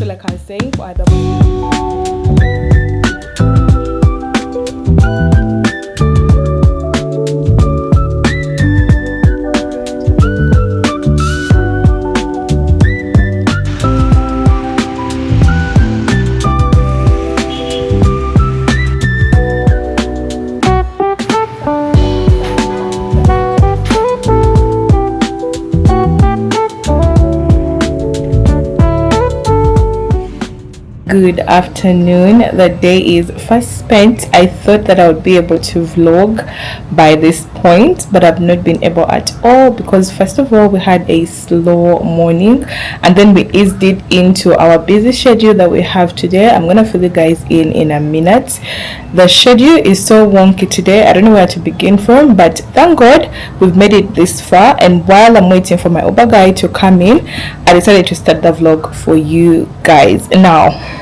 So like I was saying, for other good afternoon. The day is first spent. I thought that I would be able to vlog by this point, but I've not been able at all because first of all we had a slow morning and then we eased it into our busy schedule that we have today. I'm gonna fill you guys in a minute. The schedule is so wonky today. I don't know where to begin from, but thank God we've made it this far. And while I'm waiting for my Uber guy to come in, I decided to start the vlog for you guys. Now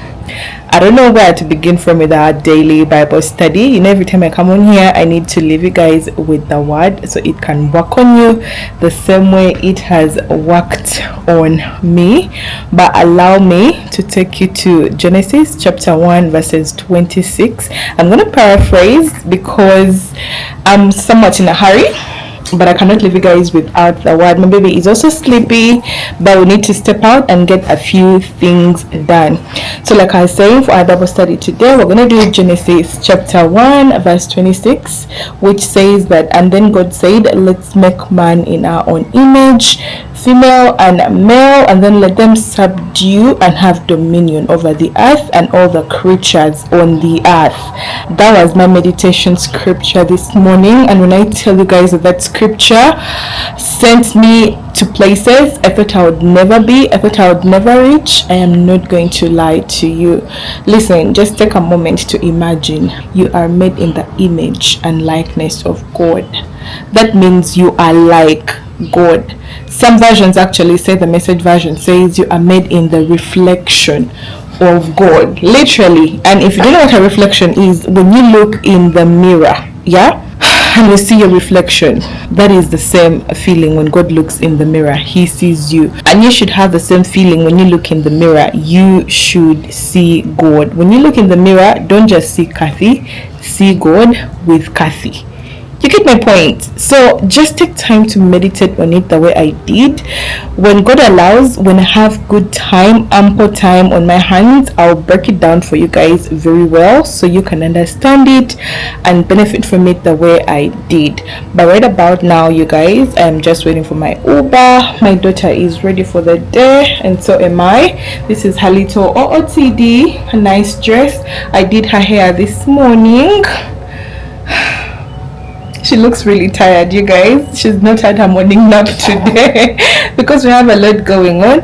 I don't know where to begin from with our daily Bible study. You know, every time I come on here, I need to leave you guys with the word so it can work on you the same way it has worked on me. But allow me to take you to Genesis chapter 1 verses 26. I'm going to paraphrase because I'm somewhat in a hurry, but I cannot leave you guys without the word. My baby is also sleepy, but we need to step out and get a few things done. So like I was saying, for our Bible study today, we're going to do Genesis chapter 1 verse 26, which says that, and then God said, let's make man in our own image, female and male, and then let them subdue and have dominion over the earth and all the creatures on the earth. That was my meditation scripture this morning, and when I tell you guys that scripture sent me to places I thought I would never be, I thought I would never reach, I am not going to lie to you. Listen, just take a moment to imagine you are made in the image and likeness of God. That means you are like God. Some versions actually say, the Message version says, you are made in the reflection of God, literally. And if you don't know what a reflection is, when you look in the mirror, yeah, and you see your reflection, that is the same feeling when God looks in the mirror. He sees you, and you should have the same feeling when you look in the mirror. You should see God. When you look in the mirror, don't just see Kathy, see God with Kathy. You get my point? So just take time to meditate on it the way I did. When God allows, when I have good time, ample time on my hands, I'll break it down for you guys very well so you can understand it and benefit from it the way I did. But right about now, you guys, I'm just waiting for my Uber. My daughter is ready for the day, and so am I. This is her little OOTD, a nice dress. I did her hair this morning. She looks really tired, you guys. She's not had her morning nap today because we have a lot going on.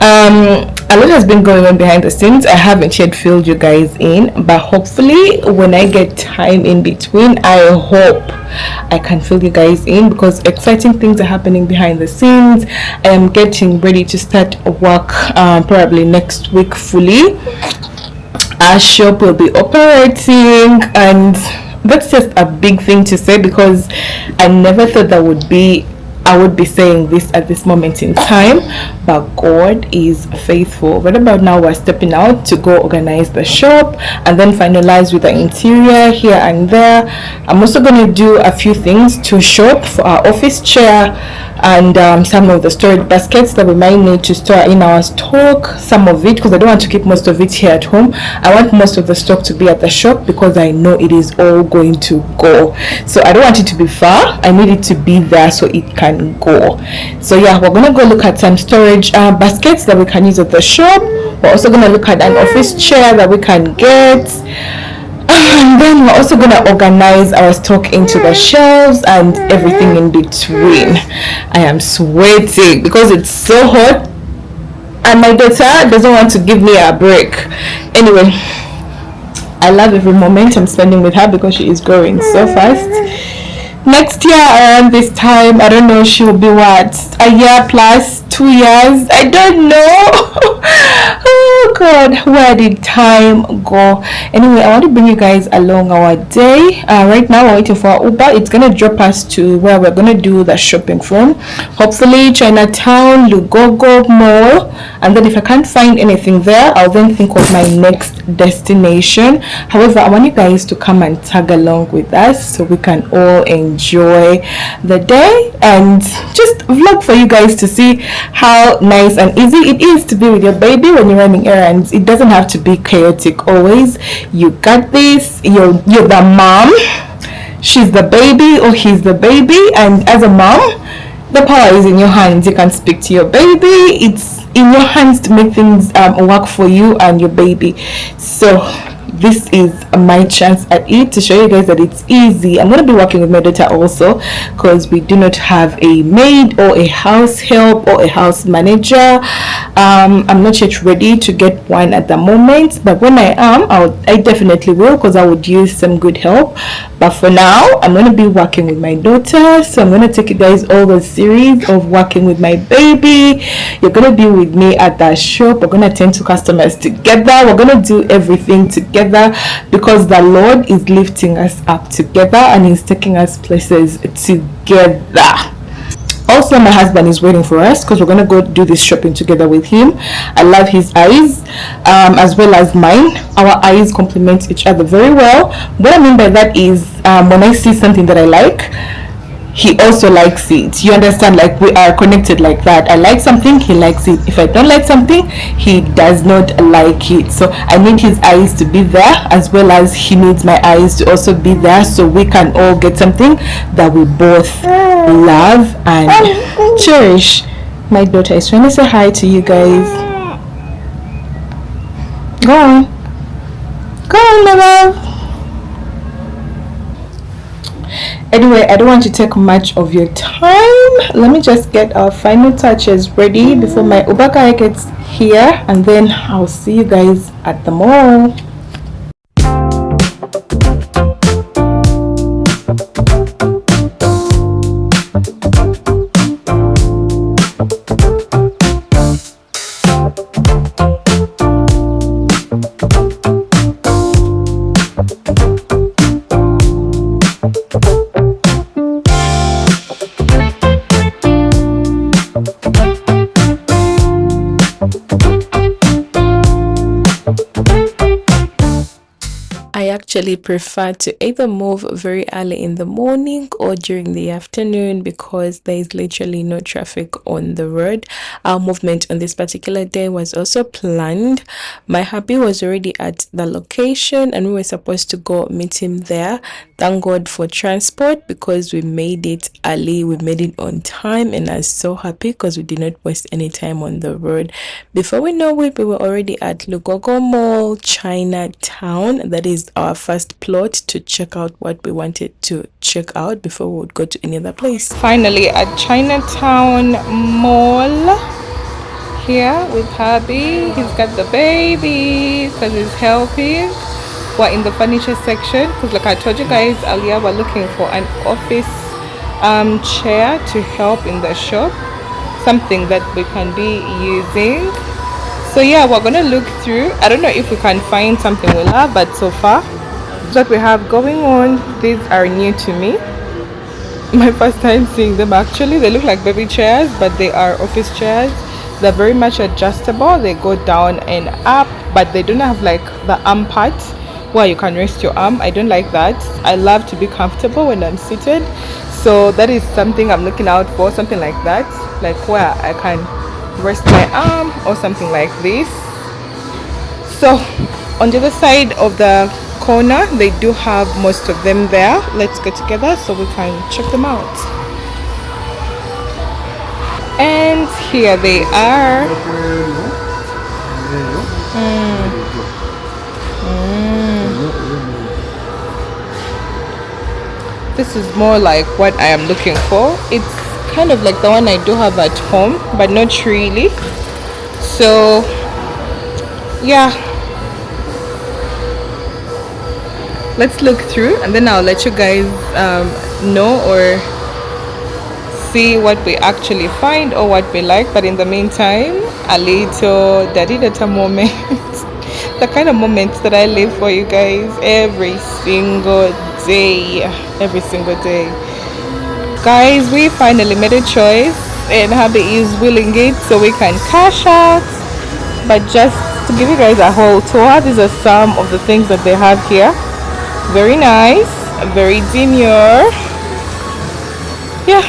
A lot has been going on behind the scenes. I haven't yet filled you guys in, but hopefully when I get time in between, I hope I can fill you guys in because exciting things are happening behind the scenes. I am getting ready to start work probably next week fully. Our shop will be operating, and that's just a big thing to say because I never thought I would be saying this at this moment in time, but God is faithful. Right about now, we're stepping out to go organize the shop and then finalize with the interior here and there. I'm also going to do a few things to shop for our office chair and some of the storage baskets that we might need to store in our stock. Some of it, because I don't want to keep most of it here at home. I want most of the stock to be at the shop because I know it is all going to go. So I don't want it to be far. I need it to be there so it can go. So yeah, we're gonna go look at some storage baskets that we can use at the shop. We're also gonna look at an office chair that we can get. And then we're also going to organize our stock into the shelves and everything in between. I am sweating because it's so hot and my daughter doesn't want to give me a break. Anyway, I love every moment I'm spending with her because she is growing so fast. Next year around this time, I don't know, she'll be what, a year plus 2 years, I don't know. Oh God, where did time go? Anyway, I want to bring you guys along our day. Right now, we're waiting for our Uber. It's gonna drop us to where we're gonna do the shopping from. Hopefully, Chinatown, Lugogo Mall. And then, if I can't find anything there, I'll then think of my next destination. However, I want you guys to come and tag along with us so we can all enjoy the day and just vlog for you guys to see how nice and easy it is to be with your baby when you're running errands. It doesn't have to be chaotic always. You got this. You're the mom. She's the baby or he's the baby, and as a mom, the power is in your hands. You can speak to your baby. It's in your hands to make things work for you and your baby. So this is my chance at it to show you guys that it's easy. I'm going to be working with my daughter also because we do not have a maid or a house help or a house manager. I'm not yet ready to get one at the moment, but when I am, I definitely will, because I would use some good help. But for now, I'm going to be working with my daughter, so I'm going to take you guys all the series of working with my baby. You're going to be with me at that shop. We're going to attend to customers together. We're going to do everything together because the Lord is lifting us up together and He's taking us places together. Also, my husband is waiting for us because we're going to go do this shopping together with him. I love his eyes as well as mine. Our eyes complement each other very well. What I mean by that is when I see something that I like, he also likes it. You understand? Like, we are connected like that. I like something, he likes it. If I don't like something, he does not like it. So I need his eyes to be there as well as he needs my eyes to also be there, so we can all get something that we both love and cherish. My daughter is trying to say hi to you guys. Go on, my love. Anyway, I don't want to take much of your time. Let me just get our final touches ready before my Uber guy gets here, and then I'll see you guys at the mall. I actually prefer to either move very early in the morning or during the afternoon because there is literally no traffic on the road. Our movement on this particular day was also planned. My hubby was already at the location and we were supposed to go meet him there. Thank God for transport because we made it early, we made it on time, and I was so happy because we did not waste any time on the road. Before we know it, we were already at Lugogo Mall, Chinatown. That is our first plot to check out what we wanted to check out before we would go to any other place. Finally at Chinatown Mall here with hubby. He's got the baby because he's helping. We're in the furniture section because, like I told you guys earlier, we're looking for an office chair to help in the shop, something that we can be using. So yeah, we're gonna look through. I don't know if we can find something we love, but so far what we have going on, these are new to me. My first time seeing them. Actually, they look like baby chairs, but they are office chairs. They're very much adjustable. They go down and up, but they don't have like the arm part where you can rest your arm. I don't like that. I love to be comfortable when I'm seated, so that is something I'm looking out for, something like that, like where I can rest my arm or something like this. So on the other side of the corner, they do have most of them there. Let's go together so we can check them out. And here they are. This is more like what I am looking for. It's kind of like the one I do have at home, but not really. So yeah, let's look through and then I'll let you guys know or see what we actually find or what we like. But in the meantime, a little daddy data moment. The kind of moments that I live for you guys every single day. Every single day. Guys, we finally made a choice and hubby is willing it so we can cash out. But just to give you guys a whole tour, these are some of the things that they have here. Very nice, very demure. Yeah,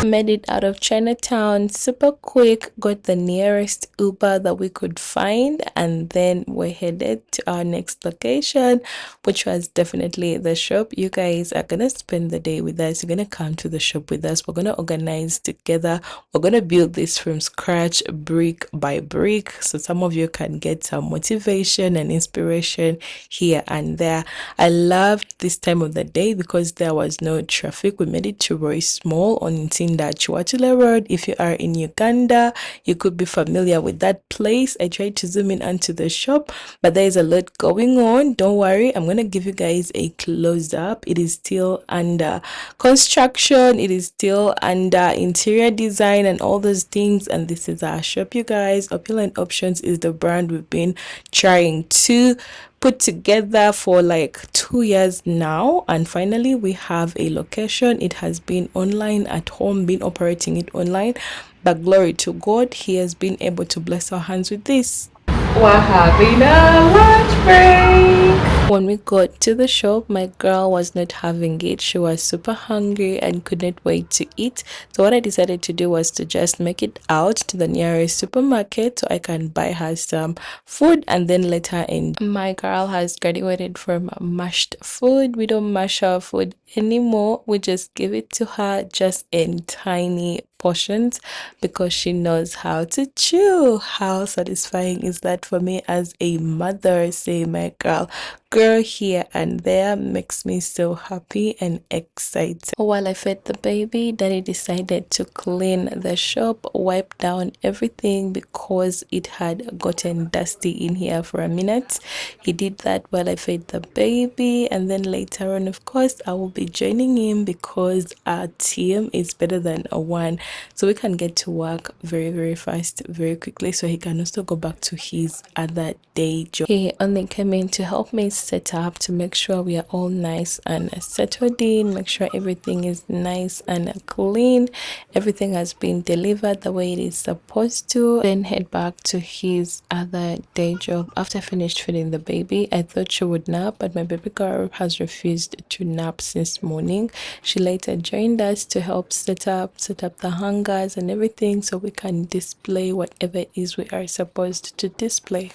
made it out of Chinatown super quick, got the nearest Uber that we could find, and then we're headed to our next location, which was definitely the shop. You guys are gonna spend the day with us, you're gonna come to the shop with us, we're gonna organize together, we're gonna build this from scratch, brick by brick, so some of you can get some motivation and inspiration here and there. I loved this time of the day because there was no traffic. We made it to Royce Mall on Tinda Chwachula Road. If you are in Uganda, you could be familiar with that place. I tried to zoom in onto the shop, but there is a lot going on. Don't worry, I'm gonna give you guys a close up. It is still under construction, it is still under interior design and all those things, and this is our shop, you guys. Opulent Options is the brand we've been trying to put together for like 2 years now, and finally we have a location. It has been online at home, been operating it online, but glory to God, he has been able to bless our hands with this. We're having a lunch break. When we got to the shop, my girl was not having it. She was super hungry and couldn't wait to eat. So what I decided to do was to just make it out to the nearest supermarket so I can buy her some food and then let her in. My girl has graduated from mashed food. We don't mash our food anymore. We just give it to her just in tiny portions because she knows how to chew. How satisfying is that for me as a mother? Say my girl here and there makes me so happy and excited. While I fed the baby, daddy decided to clean the shop, wipe down everything because it had gotten dusty in here for a minute. He did that while I fed the baby, and then later on, of course, I will be joining him because our team is better than a one, so we can get to work very fast, very quickly, so he can also go back to his other day job. He only came in to help me set up, to make sure we are all nice and settled in, make sure everything is nice and clean, everything has been delivered the way it is supposed to, then head back to his other day job. After I finished feeding the baby, I thought she would nap, but my baby girl has refused to nap since morning. She later joined us to help set up the hangers and everything so we can display whatever it is we are supposed to display.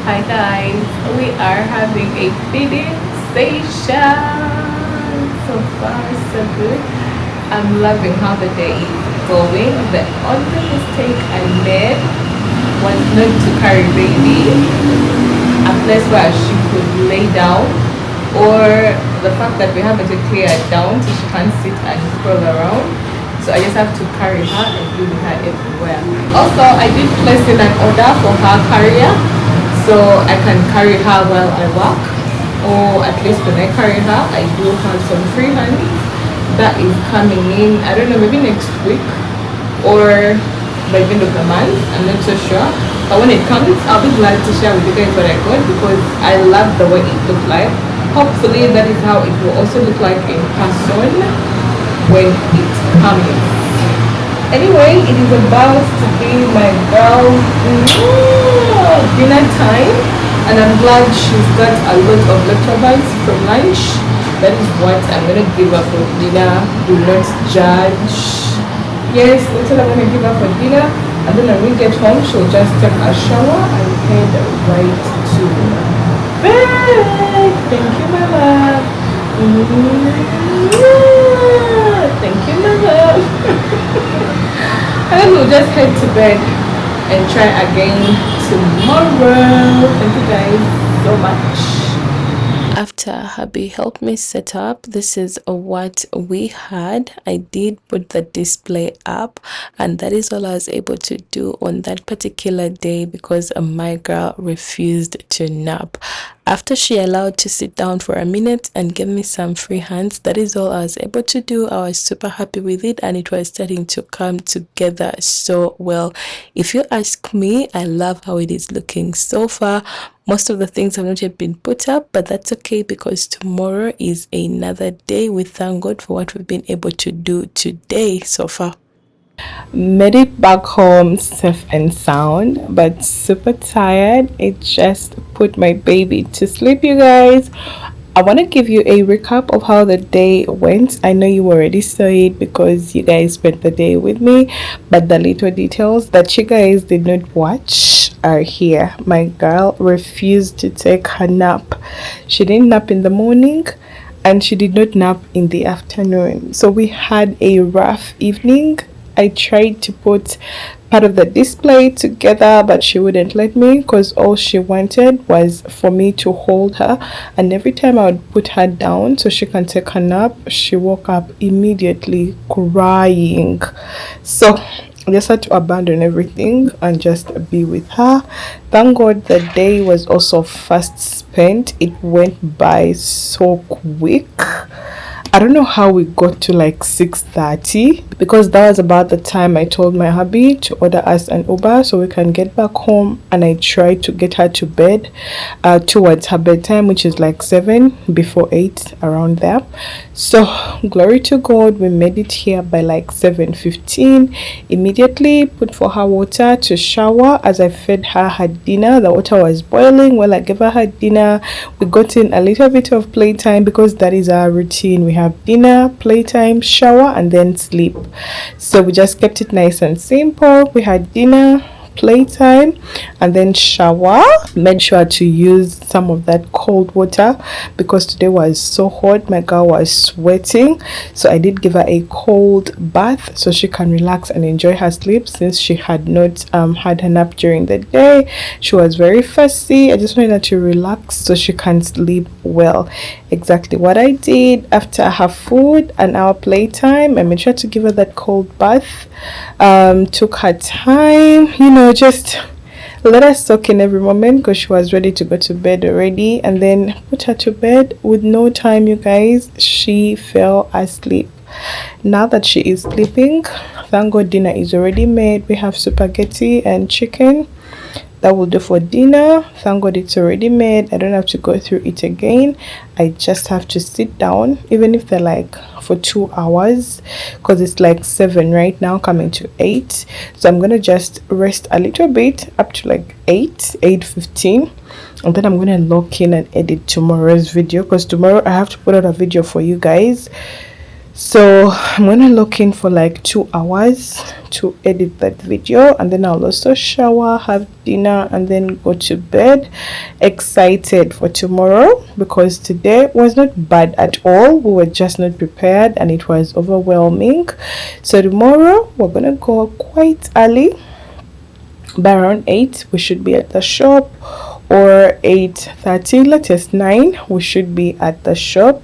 Hi guys, we are having a feeding station. So far so good. I'm loving how the day is going. The only mistake I made was not to carry baby a place where she could lay down, or the fact that we haven't cleared down so she can't sit and crawl around. So I just have to carry her and be with her everywhere. Also, I did place in an order for her carrier, so I can carry her while I work, or at least when I carry her, I do have some free hand that is coming in. I don't know, maybe next week or by the end of the month. I'm not so sure, but when it comes, I'll be glad to share with you guys what I got because I love the way it looked like. Hopefully, that is how it will also look like in person when it comes. Anyway, it is about to be my girl's dinner time, and I'm glad she's got a lot of leftovers from lunch. That is what I'm gonna give her for dinner. Do not judge. Yes, that's what I'm gonna give her for dinner, and then when we get home, she'll just take a shower and head right to bed. Thank you, my love. Thank you, my love. And we'll just head to bed and try again tomorrow. Thank you guys so much. After hubby helped me set up, this is what we had. I did put the display up, and that is all I was able to do on that particular day because my girl refused to nap. After she allowed to sit down for a minute and give me some free hands, that is all I was able to do. I was super happy with it, and it was starting to come together so well. If you ask me, I love how it is looking so far. Most of the things have not yet been put up, but that's okay because tomorrow is another day. We thank God for what we've been able to do today so far. Made it back home safe and sound, but super tired. It just put my baby to sleep, you guys. I want to give you a recap of how the day went. I know you already saw it because you guys spent the day with me, but the little details that you guys did not watch are here. My girl refused to take her nap. She didn't nap in the morning and she did not nap in the afternoon. So we had a rough evening. I tried to put part of the display together, but she wouldn't let me because all she wanted was for me to hold her, and every time I would put her down so she can take a nap, she woke up immediately crying. So I just had to abandon everything and just be with her. Thank God the day was also fast spent. It went by so quick. I don't know how we got to like 6:30 because that was about the time I told my hubby to order us an Uber so we can get back home, and I tried to get her to bed towards her bedtime, which is like 7 before 8 around there. So glory to God, we made it here by like 7:15. Immediately put for her water to shower. As I fed her her dinner, the water was boiling while I gave her her dinner. We got in a little bit of playtime because that is our routine. We have dinner, playtime, shower, and then sleep. So we just kept it nice and simple. We had dinner, playtime, and then shower. Made sure to use some of that cold water because today was so hot. My girl was sweating, so I did give her a cold bath so she can relax and enjoy her sleep since she had not had her nap during the day. She was very fussy. I just wanted her to relax so she can sleep well. Exactly what I did. After her food and our playtime, I made sure to give her that cold bath. Took her time, just let her soak in every moment because she was ready to go to bed already, and then put her to bed. With no time, you guys, she fell asleep. Now that she is sleeping, thank God dinner is already made. We have spaghetti and chicken. That will do for dinner. Thank God it's already made. I don't have to go through it again. I just have to sit down, even if they're like for 2 hours, because it's like 7 right now coming to 8. So I'm gonna just rest a little bit up to like 8:15, and then I'm gonna lock in and edit tomorrow's video because tomorrow I have to put out a video for you guys. So I'm gonna look in for like 2 hours to edit that video, and then I'll also shower, have dinner, and then go to bed. Excited for tomorrow because today was not bad at all. We were just not prepared and it was overwhelming. So tomorrow we're gonna go quite early. By around 8 we should be at the shop, or 8:30, latest 9 we should be at the shop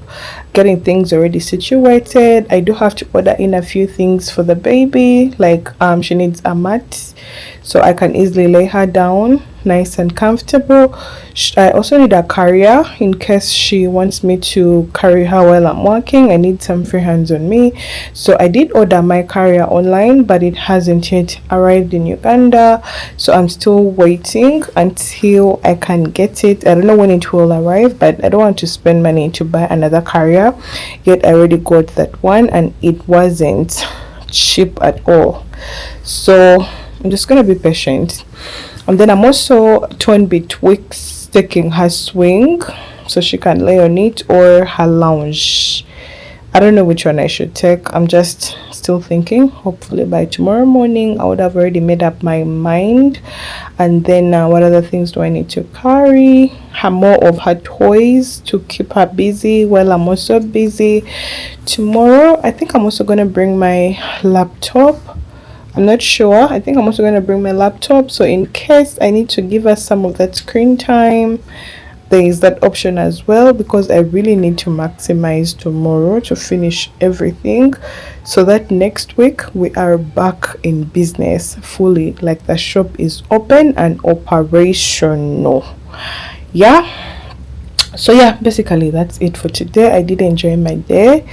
getting things already situated. I do have to order in a few things for the baby, like she needs a mat so I can easily lay her down nice and comfortable. I also need a carrier in case she wants me to carry her while I'm working. I need some free hands on me, so I did order my carrier online, but it hasn't yet arrived in Uganda, so I'm still waiting until I can get it. I don't know when it will arrive, but I don't want to spend money to buy another carrier yet. I already got that one and it wasn't cheap at all, so I'm just gonna be patient. And then I'm also torn betwixt taking her swing so she can lay on it or her lounge. I don't know which one I should take. I'm just still thinking. Hopefully by tomorrow morning I would have already made up my mind. And then what other things do I need to carry? Her more of her toys to keep her busy while I'm also busy. Tomorrow I think I'm also gonna bring my laptop. I'm not sure. I think I'm also gonna bring my laptop, so in case I need to give her some of that screen time, there is that option as well, because I really need to maximize tomorrow to finish everything so that next week we are back in business fully, like the shop is open and operational. Yeah, so yeah, basically that's it for today. I did enjoy my day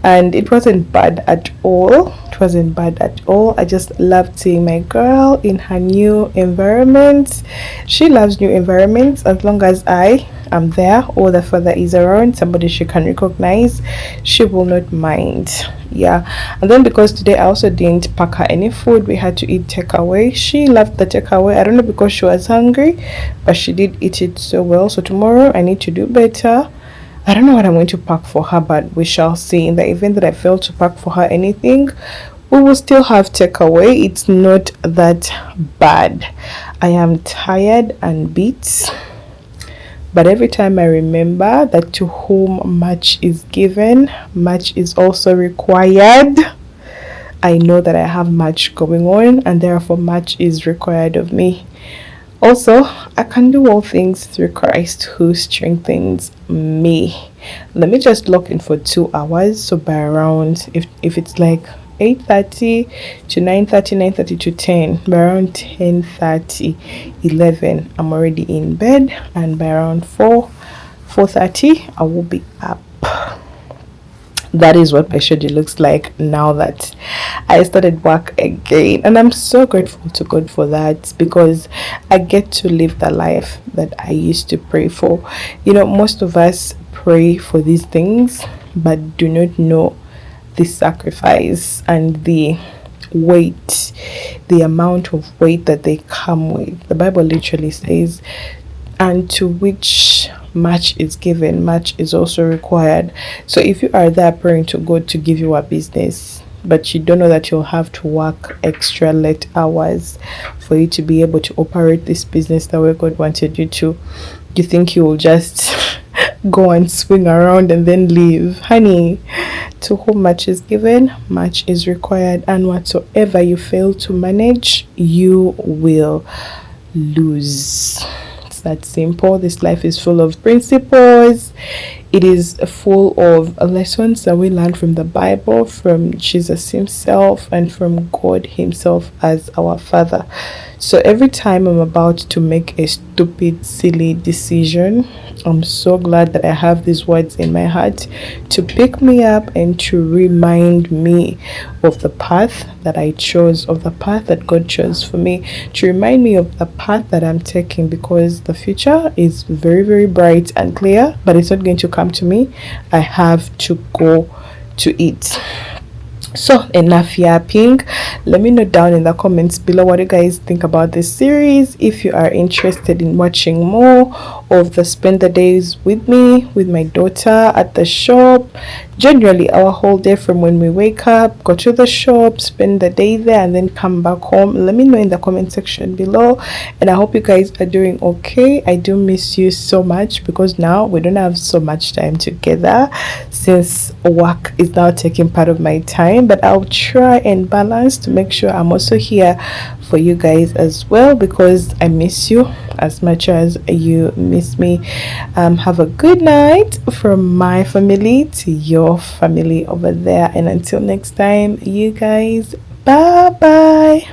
and it wasn't bad at all. It wasn't bad at all. I just loved seeing my girl in her new environment. She loves new environments. As long as I am there or the father is around, somebody she can recognize, she will not mind. Yeah. And then because today I also didn't pack her any food, we had to eat takeaway. She loved the takeaway. I don't know, because she was hungry, but she did eat it so well. So tomorrow I need to do better. I don't know what I'm going to pack for her, but we shall see. In the event that I fail to pack for her anything, we will still have takeaway. It's not that bad. I am tired and beat, but every time I remember that to whom much is given, much is also required, I know that I have much going on and therefore much is required of me. Also, I can do all things through Christ who strengthens me. Let me just lock in for 2 hours. So by around, if it's like 8:30 to 9:30, 9:30 to 10, by around 10:30, 11, I'm already in bed, and by around 4:30, I will be up. That is what my schedule looks like now that I started work again, and I'm so grateful to God for that, because I get to live the life that I used to pray for. Most of us pray for these things but do not know the sacrifice and the weight, the amount of weight that they come with. The Bible literally says, and to which much is given, much is also required. So if you are there praying to God to give you a business, but you don't know that you'll have to work extra late hours for you to be able to operate this business the way God wanted you to, you think you will just go and swing around and then leave? Honey, to whom much is given, much is required, and whatsoever you fail to manage, you will lose. That simple. This life is full of principles. It is full of lessons that we learn from the Bible, from Jesus himself, and from God himself as our Father. So every time I'm about to make a stupid, silly decision, I'm so glad that I have these words in my heart to pick me up and to remind me of the path that I chose, of the path that God chose for me, to remind me of the path that I'm taking, because the future is very, very bright and clear, but it's not going to come to me. I have to go to it. So enough yapping. Let me know down in the comments below what you guys think about this series. If you are interested in watching more of the spend the days with me, with my daughter at the shop, generally our whole day from when we wake up, go to the shop, spend the day there, and then come back home, let me know in the comment section below. And I hope you guys are doing okay. I do miss you so much, because now we don't have so much time together since work is now taking part of my time, but I'll try and balance to make sure I'm also here for you guys as well, because I miss you as much as you miss me. Have a good night from my family to your family over there, and until next time, you guys, bye bye.